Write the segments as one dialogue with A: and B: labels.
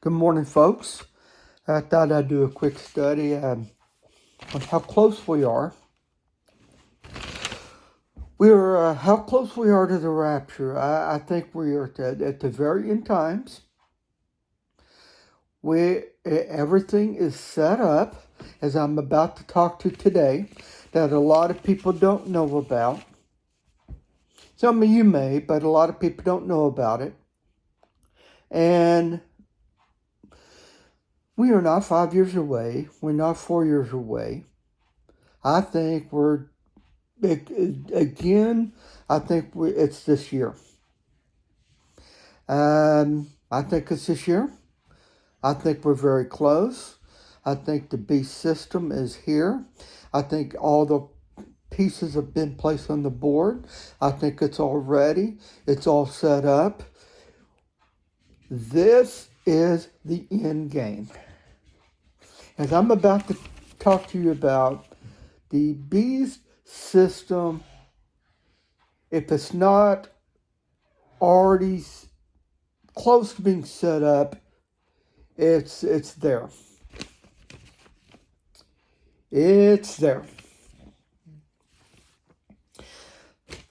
A: Good morning, folks. I thought I'd do a quick study on how close we are. How close we are to the rapture. I think we are at the very end times. Everything is set up, as I'm about to talk to today, that a lot of people don't know about. Some of you may, but a lot of people don't know about it. And we are not 5 years away. We're not 4 years away. I think it's this year. I think it's this year. I think we're very close. I think the beast system is here. I think all the pieces have been placed on the board. I think it's all ready. It's all set up. This is the end game. As I'm about to talk to you about the beast system, if it's not already close to being set up, it's there. It's there.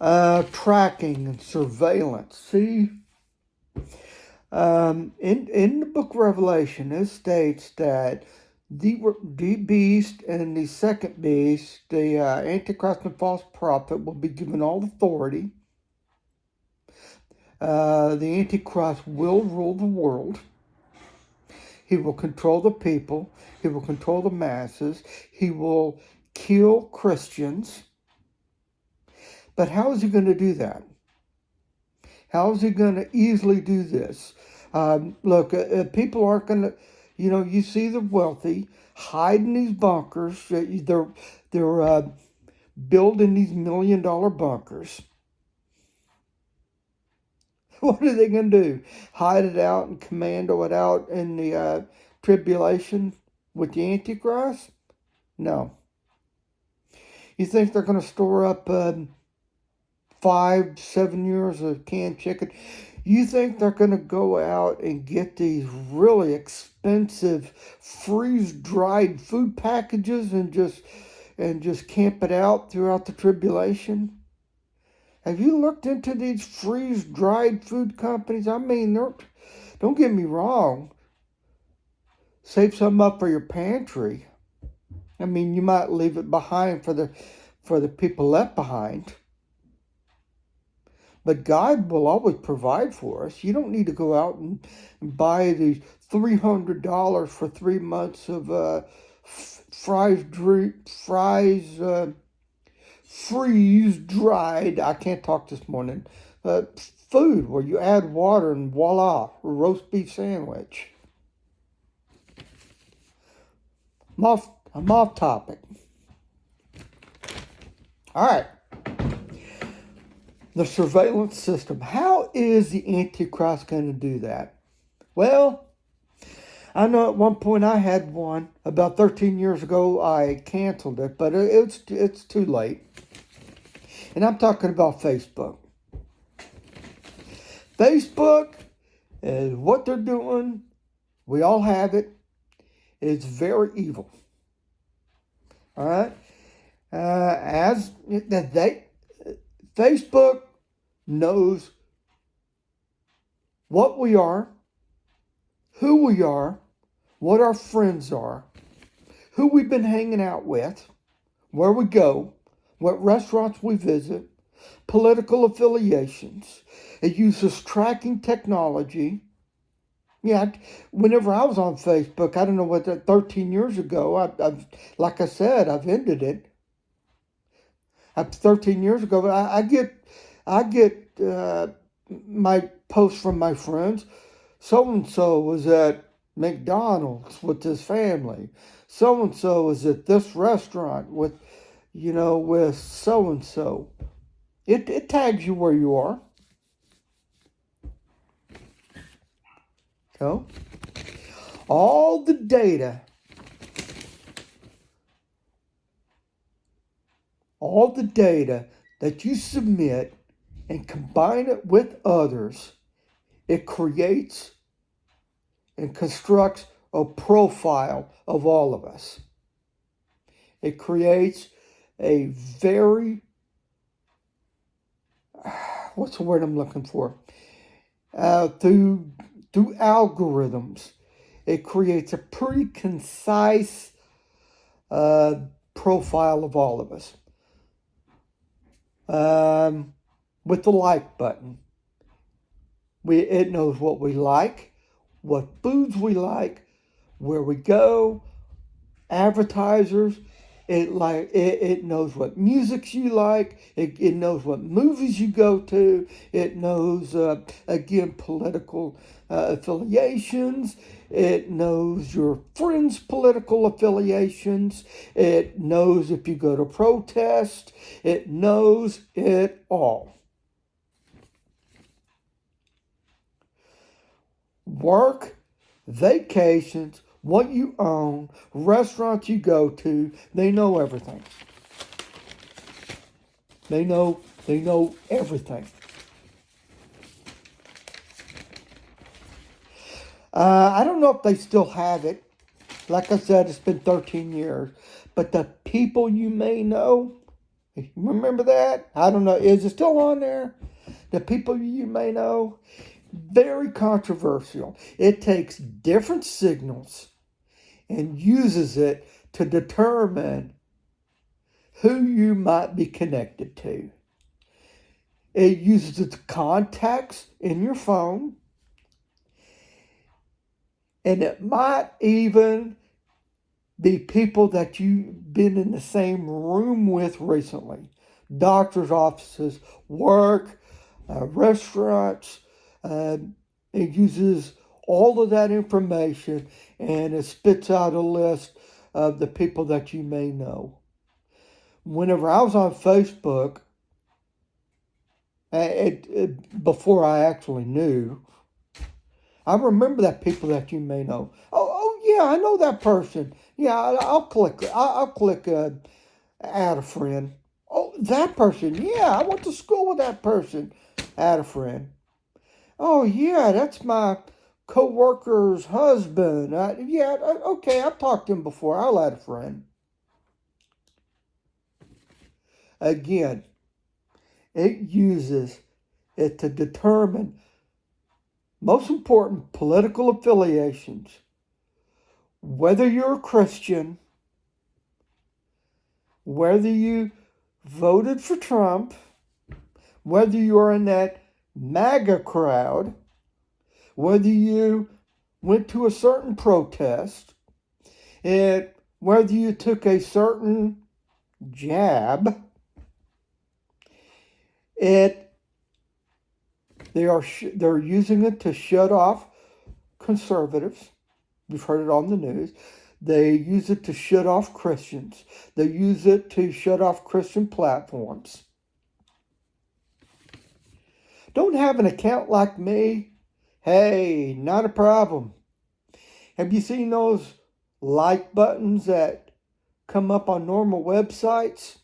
A: Tracking and surveillance. See, in the book of Revelation, it states that the beast and the second beast, the Antichrist and false prophet, will be given all authority. The Antichrist will rule the world. He will control the people. He will control the masses. He will kill Christians. But how is he going to do that? How is he going to easily do this? Look, people aren't going to, you see the wealthy hiding these bunkers. They're building these $1 million bunkers. What are they going to do? Hide it out and commando it out in the tribulation with the Antichrist? No. You think they're going to store up 5-7 years of canned chicken? You think they're going to go out and get these really expensive freeze-dried food packages and just camp it out throughout the tribulation? Have you looked into these freeze-dried food companies? I mean, don't get me wrong. Save some up for your pantry. I mean, you might leave it behind for the people left behind. But God will always provide for us. You don't need to go out and buy these $300 for 3 months of freeze-dried, I can't talk this morning, food where you add water and voila, a roast beef sandwich. I'm off topic. All right. The surveillance system. How is the Antichrist going to do that? Well, I know at one point I had one. About 13 years ago, I canceled it, but it's too late. And I'm talking about Facebook. Facebook is what they're doing. We all have it. It's very evil. All right? Facebook knows what we are, who we are, what our friends are, who we've been hanging out with, where we go, what restaurants we visit, political affiliations. It uses tracking technology. Yeah, whenever I was on Facebook, I don't know what that 13 years ago, I've like I said, I've ended it. 13 years ago, I get my posts from my friends. So-and-so was at McDonald's with his family. So-and-so was at this restaurant with so-and-so. It tags you where you are. So, all the data that you submit and combine it with others, it creates and constructs a profile of all of us. It creates a very, what's the word I'm looking for? Through algorithms, it creates a pretty concise profile of all of us. With the like button, it knows what we like, what foods we like, where we go, advertisers. It knows what music you like. It knows what movies you go to. It knows again political affiliations. It knows your friends' political affiliations. It knows if you go to protest. It knows it all. Work, vacations, what you own, restaurants you go to, they know everything. They know everything. I don't know if they still have it. Like I said, it's been 13 years. But the people you may know, remember that? I don't know. Is it still on there? The people you may know, very controversial. It takes different signals and uses it to determine who you might be connected to. It uses its contacts in your phone, and it might even be people that you've been in the same room with recently. Doctors' offices, work, restaurants. It uses all of that information, and it spits out a list of the people that you may know. Whenever I was on Facebook, before I actually knew, I remember that people that you may know. Oh yeah, I know that person. Yeah, I'll click. I'll click add a friend. Oh, that person. Yeah, I went to school with that person. Add a friend. Oh yeah, that's my co-worker's husband. Okay, I've talked to him before. I'll add a friend. Again, it uses it to determine, most important, political affiliations. Whether you're a Christian, whether you voted for Trump, whether you're in that MAGA crowd, whether you went to a certain protest, and whether you took a certain jab, they're using it to shut off conservatives. We've heard it on the news. They use it to shut off Christians. They use it to shut off Christian platforms. Don't have an account like me? Hey, not a problem. Have you seen those like buttons that come up on normal websites?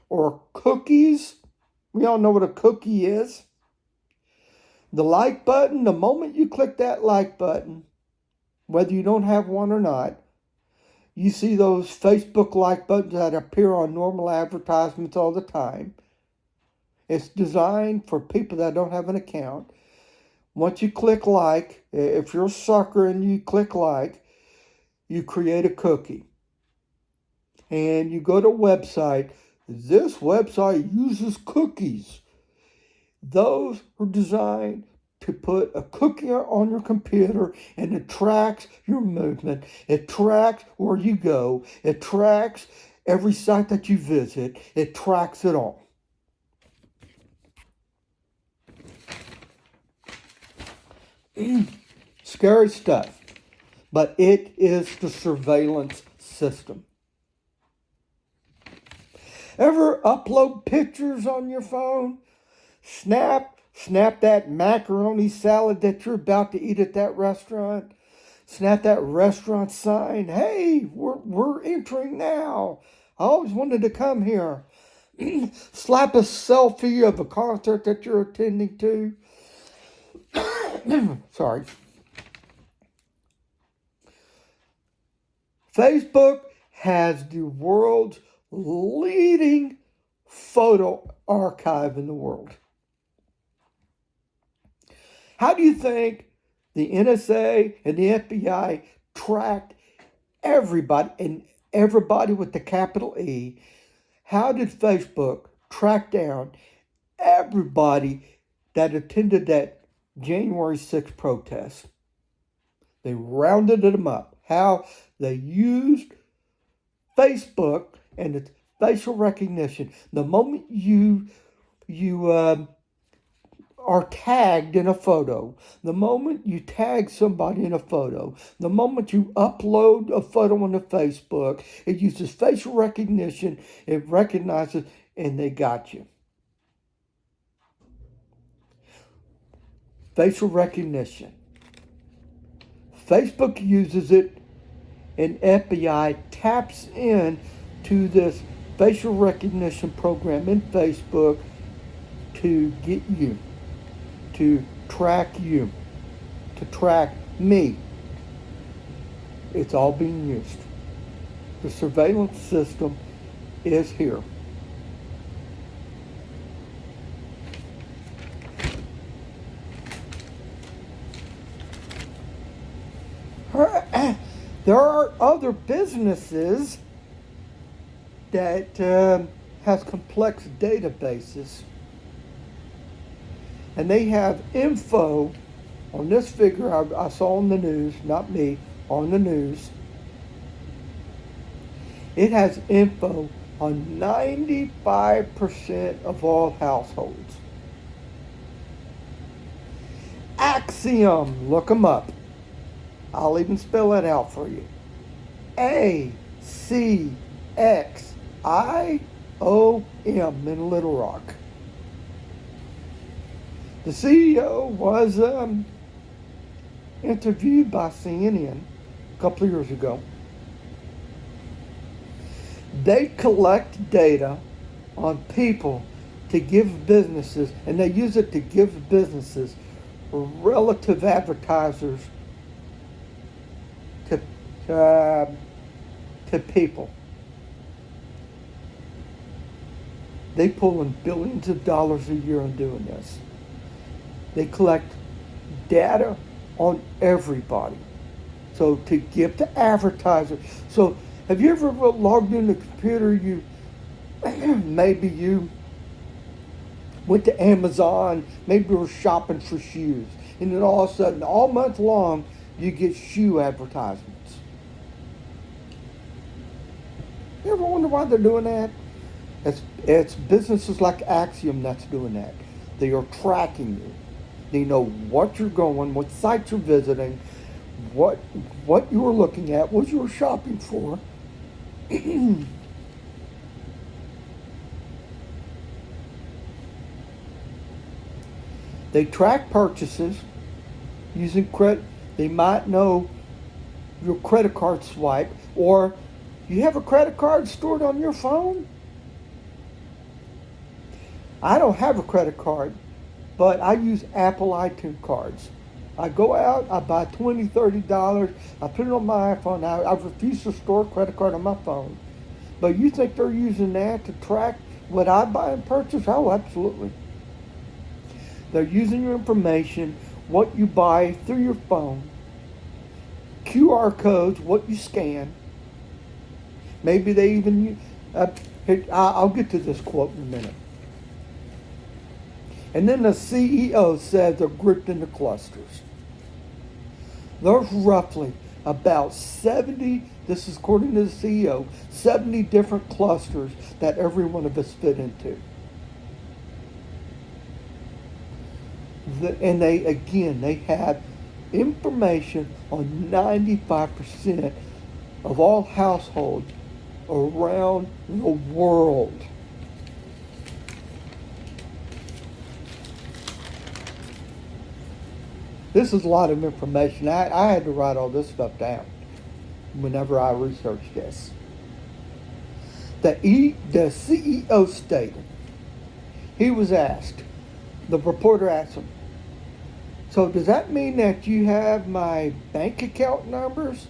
A: Or cookies? We all know what a cookie is. The like button, the moment you click that like button, whether you don't have one or not, you see those Facebook like buttons that appear on normal advertisements all the time. It's designed for people that don't have an account. Once you click like, if you're a sucker and you click like, you create a cookie. And you go to a website. This website uses cookies. Those are designed to put a cookie on your computer, and it tracks your movement. It tracks where you go. It tracks every site that you visit. It tracks it all. Scary stuff, but it is the surveillance system. Ever upload pictures on your phone? Snap that macaroni salad that you're about to eat at that restaurant. Snap that restaurant sign. Hey, we're entering now. I always wanted to come here. Slap a selfie of a concert that you're attending to. Sorry. Facebook has the world's leading photo archive in the world. How do you think the NSA and the FBI tracked everybody, and everybody with the capital E? How did Facebook track down everybody that attended that January 6th protest? They rounded them up. How they used Facebook and its facial recognition. The moment you are tagged in a photo, the moment you tag somebody in a photo, the moment you upload a photo onto Facebook, it uses facial recognition, it recognizes, and they got you. Facial recognition. Facebook uses it, and FBI taps in to this facial recognition program in Facebook to get you, to track you, to track me. It's all being used. The surveillance system is here. There are other businesses that has complex databases, and they have info on this figure I saw on the news, not me, on the news. It has info on 95% of all households. Axiom, look them up. I'll even spell it out for you. ACXIOM in Little Rock. The CEO was interviewed by CNN a couple of years ago. They collect data on people to give businesses, and they use it to give businesses relative advertisers to people. They pull in billions of dollars a year on doing this. They collect data on everybody. So to give to advertisers. So have you ever logged in the computer? Maybe you went to Amazon, maybe you were shopping for shoes, and then all of a sudden, all month long, you get shoe advertisements. You ever wonder why they're doing that? It's businesses like Axiom that's doing that. They are tracking you. They know what you're going, what sites you're visiting, what you were looking at, what you were shopping for. They track purchases using credit. They might know your credit card swipe, or you have a credit card stored on your phone. I don't have a credit card, but I use Apple iTunes cards. I go out, I buy $20, $30, I put it on my iPhone. I refuse to store a credit card on my phone. But you think they're using that to track what I buy and purchase? Oh, absolutely. They're using your information, what you buy through your phone, QR codes, what you scan. Maybe they even, I'll get to this quote in a minute. And then the CEO said they're grouped into clusters. There's roughly about 70, this is according to the CEO, 70 different clusters that every one of us fit into. And they have information on 95% of all households around the world. This is a lot of information. I had to write all this stuff down whenever I researched this. The CEO stated, he was asked, the reporter asked him, so does that mean that you have my bank account numbers?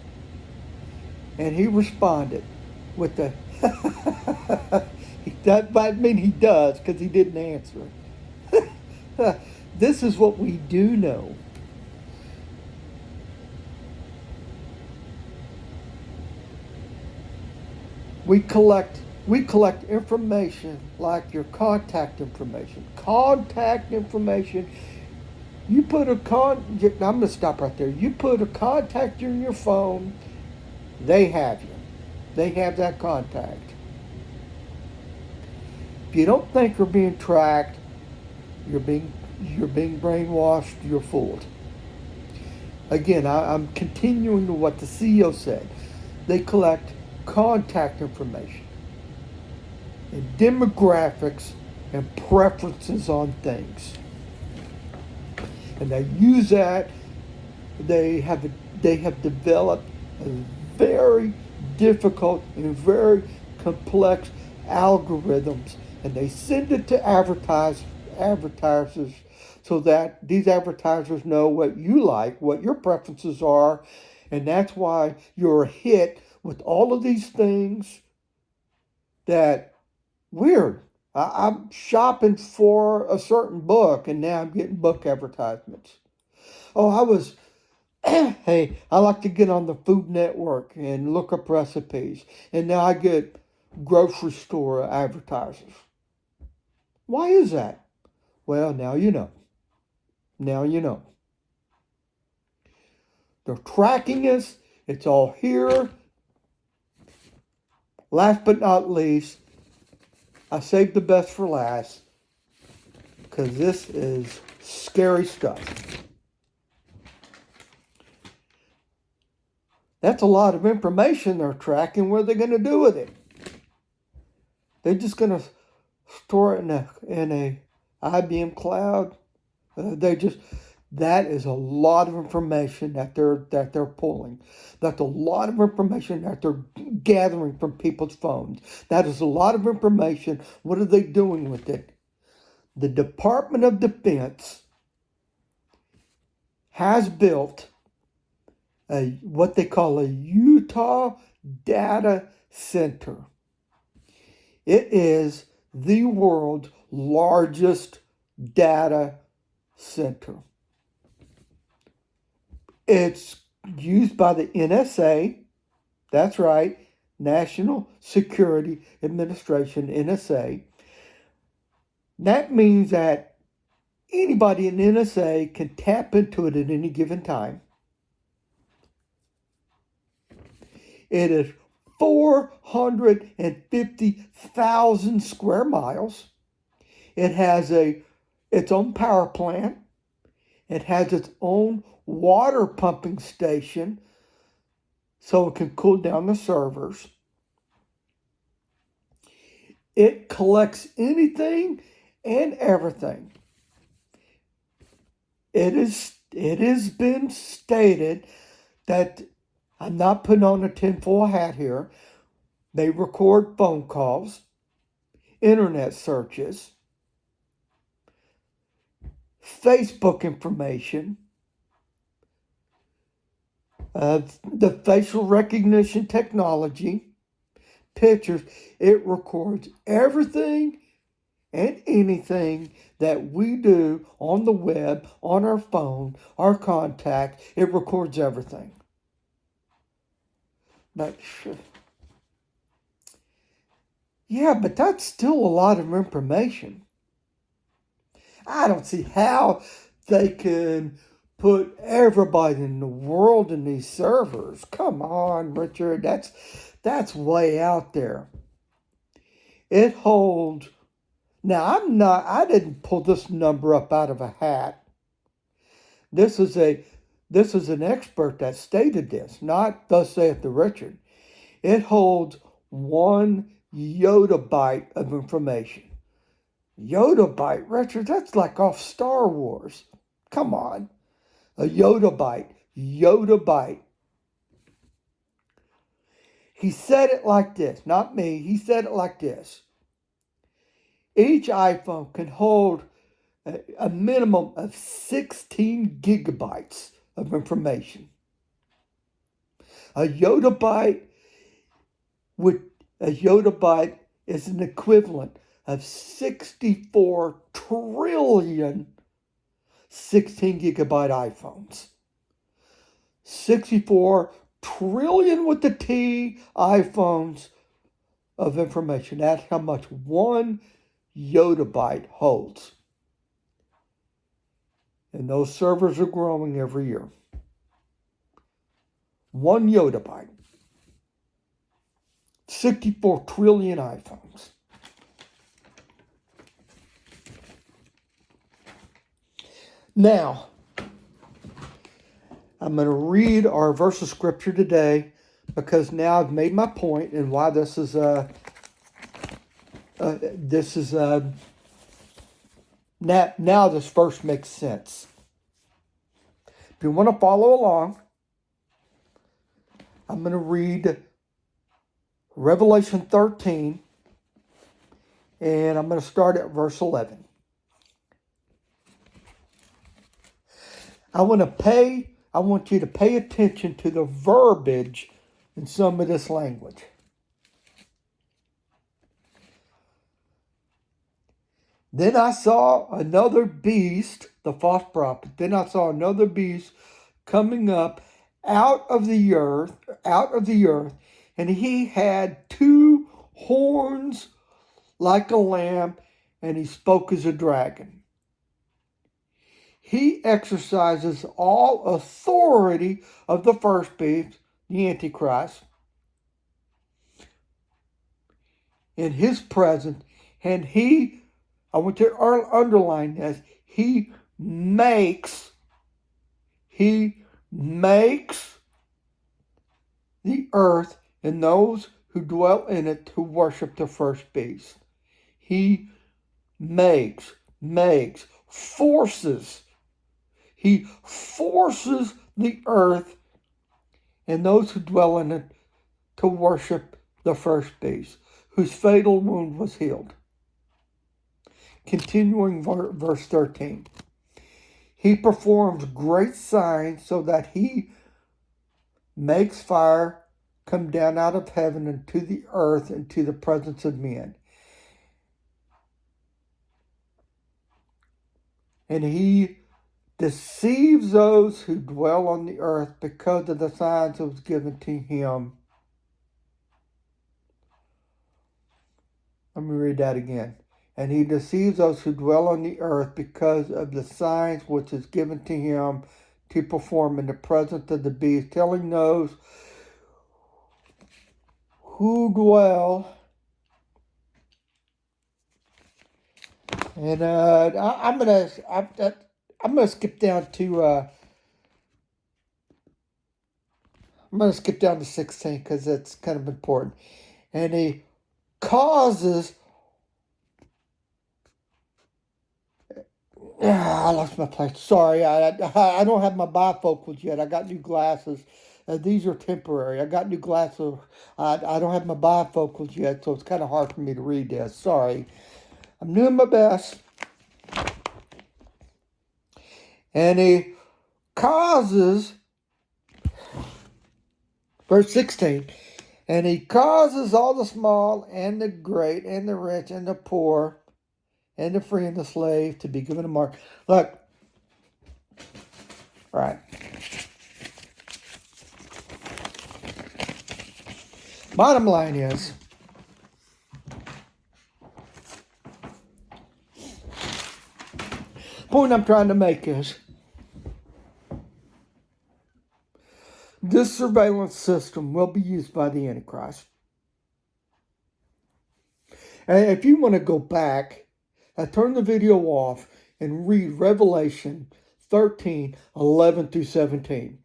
A: And he responded with the, that might mean he does because he didn't answer it. This is what we do know. We collect we collect information like your contact information. Contact information. I'm gonna stop right there. You put a contact in your phone, they have you. They have that contact. If you don't think you're being tracked, you're being brainwashed, you're fooled. Again, I'm continuing to what the CEO said. They collect contact information and demographics and preferences on things. And they use that. They have developed a very difficult and very complex algorithms, and they send it to advertisers so that these advertisers know what you like, what your preferences are, and that's why you're hit with all of these things that weird. I'm shopping for a certain book, and now I'm getting book advertisements. Oh, hey, I like to get on the Food Network and look up recipes, and now I get grocery store advertisers. Why is that? Well, now you know. Now you know. They're tracking us. It's all here. Last but not least, I saved the best for last because this is scary stuff. That's a lot of information they're tracking. What are they going to do with it? They're just going to store it in a IBM cloud. That is a lot of information that they're pulling. That's a lot of information that they're gathering from people's phones. That is a lot of information. What are they doing with it? The Department of Defense has built what they call a Utah Data Center. It is the world's largest data center. It's used by the NSA. That's right, National Security Administration, NSA. That means that anybody in NSA can tap into it at any given time. It is 450,000 square miles. It has its own power plant. It has its own water pumping station so it can cool down the servers. It collects anything and everything. It has been stated that, I'm not putting on a tinfoil hat here, they record phone calls, internet searches, Facebook information, the facial recognition technology, pictures. It records everything and anything that we do on the web, on our phone, our contact. It records everything. But yeah, but that's still a lot of information. I don't see how they can put everybody in the world in these servers. Come on, Richard. That's way out there. It holds. Now I didn't pull this number up out of a hat. This is an expert that stated this, not thus saith the Richard. It holds 1 yottabyte of information. Yottabyte, Richard, that's like off Star Wars. Come on. A yottabyte. Yottabyte. He said it like this, not me. He said it like this. Each iPhone can hold a minimum of 16 gigabytes of information. A yottabyte which a yottabyte is an equivalent of 64 trillion 16 gigabyte iPhones. 64 trillion with the T iPhones of information. That's how much one yottabyte holds. And those servers are growing every year. 1 yottabyte. 64 trillion iPhones. Now, I'm going to read our verse of scripture today because now I've made my point and why this is now this verse makes sense. If you want to follow along, I'm going to read Revelation 13, and I'm going to start at verse 11. I want you to pay attention to the verbiage in some of this language. Then I saw another beast, the false prophet. Then I saw another beast coming up out of the earth, and he had 2 horns like a lamb, and he spoke as a dragon. He exercises all authority of the first beast, the Antichrist, in his presence, and I want you to underline this, he makes the earth and those who dwell in it to worship the first beast. He forces the earth and those who dwell in it to worship the first beast, whose fatal wound was healed. Continuing verse 13. He performs great signs so that he makes fire come down out of heaven into the earth and to the presence of men. And he deceives those who dwell on the earth because of the signs that was given to him. Let me read that again. And he deceives those who dwell on the earth because of the signs which is given to him to perform in the presence of the beast, telling those who dwell. And I'm gonna skip down to 16 because it's kind of important. And he causes. I lost my place. Sorry, I don't have my bifocals yet. I got new glasses. These are temporary. I got new glasses. I don't have my bifocals yet, so it's kind of hard for me to read this. Sorry. I'm doing my best. And he causes, verse 16, and he causes all the small and the great and the rich and the poor and the free and the slave to be given a mark. Look. All right. Bottom line is, point I'm trying to make is, this surveillance system will be used by the Antichrist. And if you want to go back, turn the video off and read Revelation 13, 11 through 17.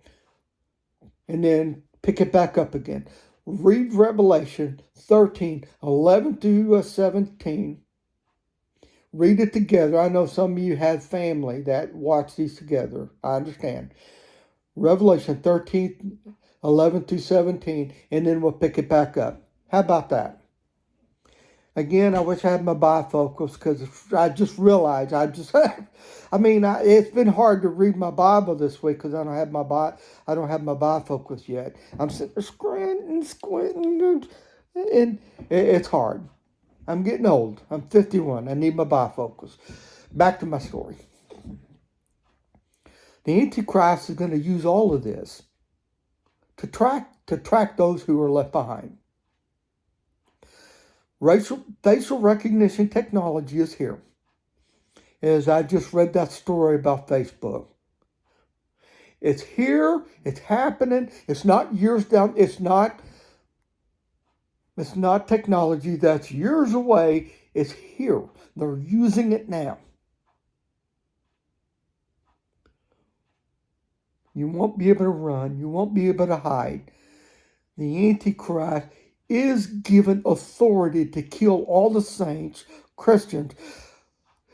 A: And then pick it back up again. Read Revelation 13, 11 through 17. Read it together. I know some of you have family that watch these together. I understand. Revelation 13, 11 through 17. And then we'll pick it back up. How about that? Again, I wish I had my bifocals because I just realized it's been hard to read my Bible this week because I don't have my bifocals yet. I'm sitting there squinting. And it's hard. I'm getting old. I'm 51. I need my bifocals. Back to my story. The Antichrist is going to use all of this to track those who are left behind. Facial recognition technology is here. As I just read that story about Facebook. It's here. It's happening. It's not years down. It's not technology that's years away. It's here. They're using it now. You won't be able to run. You won't be able to hide. The Antichrist is given authority to kill all the saints, Christians,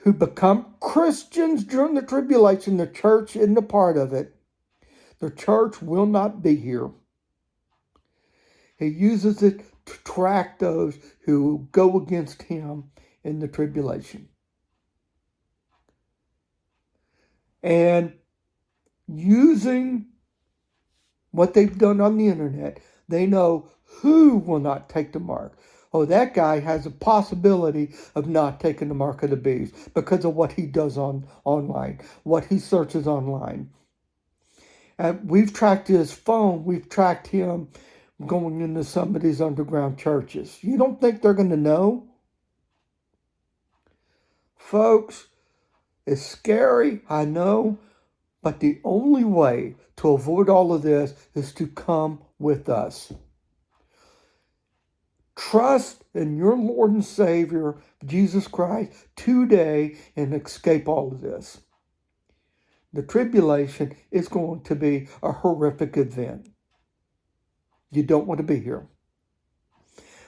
A: who become Christians during the tribulation. The church isn't a part of it. The church will not be here. He uses it to track those who go against him in the tribulation. And using what they've done on the internet, they know who will not take the mark. Oh, that guy has a possibility of not taking the mark of the beast because of what he does online, what he searches online. And we've tracked his phone. We've tracked him going into some of these underground churches. You don't think they're going to know? Folks, it's scary, I know, but the only way to avoid all of this is to come with us. Trust in your Lord and Savior, Jesus Christ, today and escape all of this. The tribulation is going to be a horrific event. You don't want to be here.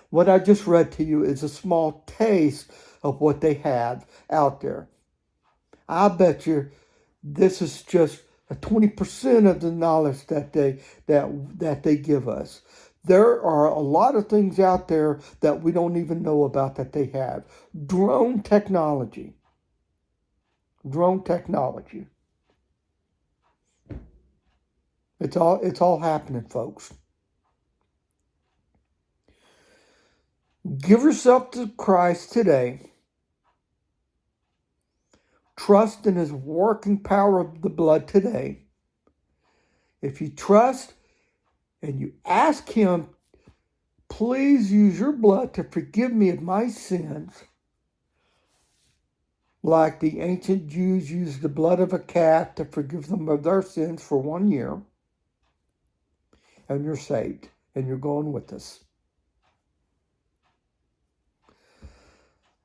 A: What I just read to you is a small taste of what they have out there. I bet you this is just a 20% of the knowledge that they give us. There are a lot of things out there that we don't even know about that they have. Drone technology. Drone technology. It's all happening, folks. Give yourself to Christ today. Trust in his working power of the blood today. If you trust and you ask him, please use your blood to forgive me of my sins, like the ancient Jews used the blood of a calf to forgive them of their sins for 1 year, and you're saved, and you're going with us.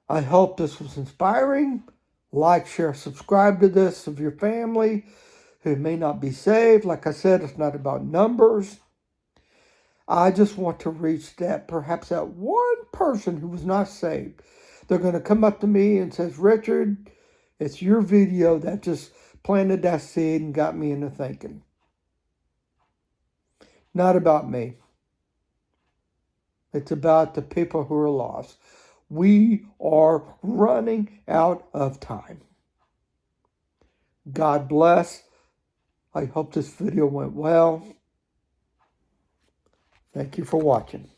A: I hope this was inspiring. Like, share, subscribe to this of your family who may not be saved. Like I said, it's not about numbers. I just want to reach perhaps that one person who was not saved. They're going to come up to me and says, Richard, it's your video that just planted that seed and got me into thinking. Not about me. It's about the people who are lost. We are running out of time. God bless. I hope this video went well. Thank you for watching.